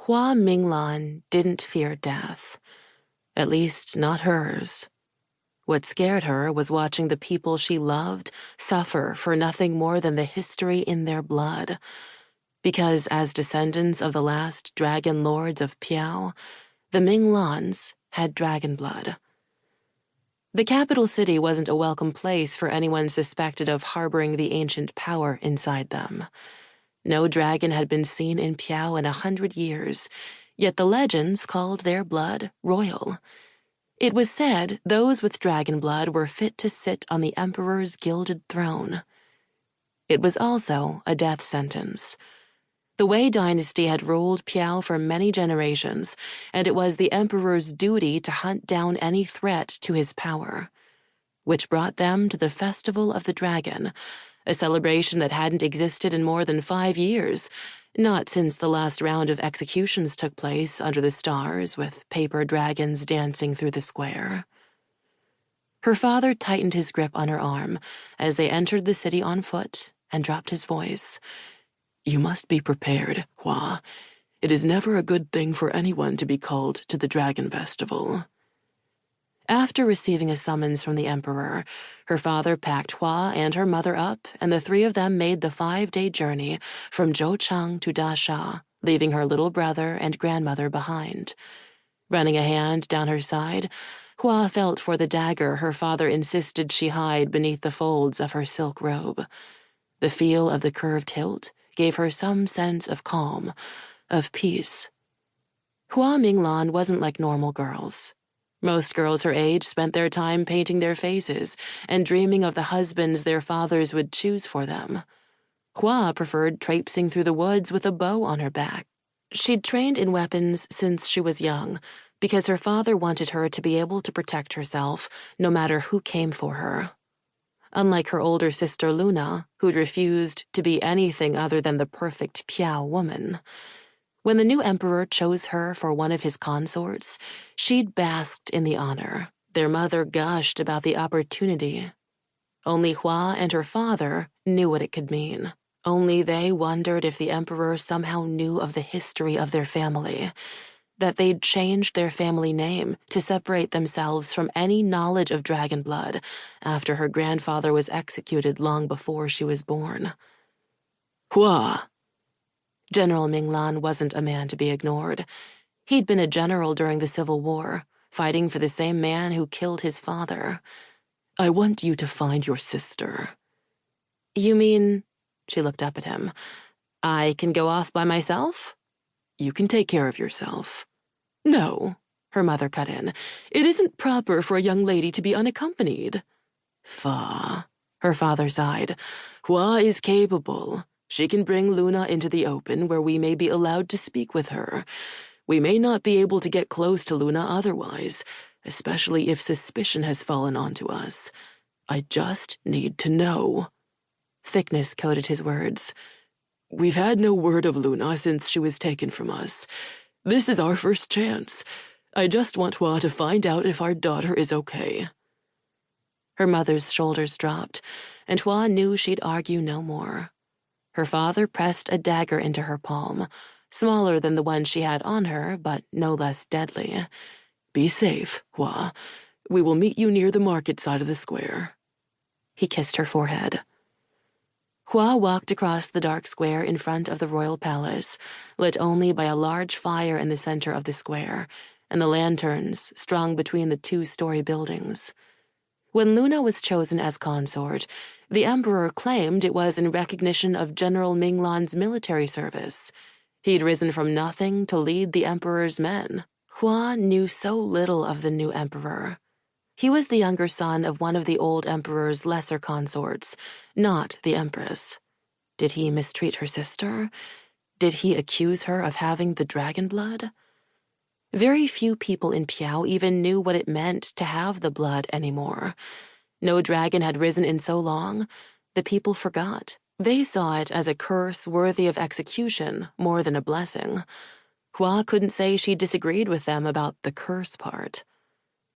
Hua Minglan didn't fear death, at least not hers. What scared her was watching the people she loved suffer for nothing more than the history in their blood. Because as descendants of the last dragon lords of Piao, the Minglans had dragon blood. The capital city wasn't a welcome place for anyone suspected of harboring the ancient power inside them. No dragon had been seen in Piao in 100 years, yet the legends called their blood royal. It was said those with dragon blood were fit to sit on the emperor's gilded throne. It was also a death sentence. The Wei dynasty had ruled Piao for many generations, and it was the emperor's duty to hunt down any threat to his power, which brought them to the Festival of the Dragon, a celebration that hadn't existed in more than 5 years, not since the last round of executions took place under the stars with paper dragons dancing through the square. Her father tightened his grip on her arm as they entered the city on foot and dropped his voice. "You must be prepared, Hua. It is never a good thing for anyone to be called to the Dragon Festival." After receiving a summons from the emperor, her father packed Hua and her mother up, and the 3 of them made the 5-day journey from Zhouchang to Dasha, leaving her little brother and grandmother behind. Running a hand down her side, Hua felt for the dagger her father insisted she hide beneath the folds of her silk robe. The feel of the curved hilt gave her some sense of calm, of peace. Hua Minglan wasn't like normal girls. Most girls her age spent their time painting their faces and dreaming of the husbands their fathers would choose for them. Hua preferred traipsing through the woods with a bow on her back. She'd trained in weapons since she was young, because her father wanted her to be able to protect herself no matter who came for her. Unlike her older sister Luna, who'd refused to be anything other than the perfect Piao woman. When the new emperor chose her for one of his consorts, she'd basked in the honor. Their mother gushed about the opportunity. Only Hua and her father knew what it could mean. Only they wondered if the emperor somehow knew of the history of their family, that they'd changed their family name to separate themselves from any knowledge of dragon blood after her grandfather was executed long before she was born. "Hua!" General Minglan wasn't a man to be ignored. He'd been a general during the Civil War, fighting for the same man who killed his father. "I want you to find your sister." "You mean," she looked up at him, "I can go off by myself?" "You can take care of yourself." "No," her mother cut in. "It isn't proper for a young lady to be unaccompanied." "Fa," her father sighed. "Hua is capable. She can bring Luna into the open where we may be allowed to speak with her. We may not be able to get close to Luna otherwise, especially if suspicion has fallen onto us. I just need to know." Thickness coated his words. "We've had no word of Luna since she was taken from us. This is our first chance. I just want Hua to find out if our daughter is okay." Her mother's shoulders dropped, and Hua knew she'd argue no more. Her father pressed a dagger into her palm, smaller than the one she had on her, but no less deadly. "Be safe, Hua. We will meet you near the market side of the square." He kissed her forehead. Hua walked across the dark square in front of the royal palace, lit only by a large fire in the center of the square, and the lanterns strung between the 2-story buildings. When Luna was chosen as consort, the emperor claimed it was in recognition of General Minglan's military service. He'd risen from nothing to lead the emperor's men. Hua knew so little of the new emperor. He was the younger son of one of the old emperor's lesser consorts, not the empress. Did he mistreat her sister? Did he accuse her of having the dragon blood? Very few people in Piao even knew what it meant to have the blood anymore. No dragon had risen in so long, the people forgot. They saw it as a curse worthy of execution more than a blessing. Hua couldn't say she disagreed with them about the curse part.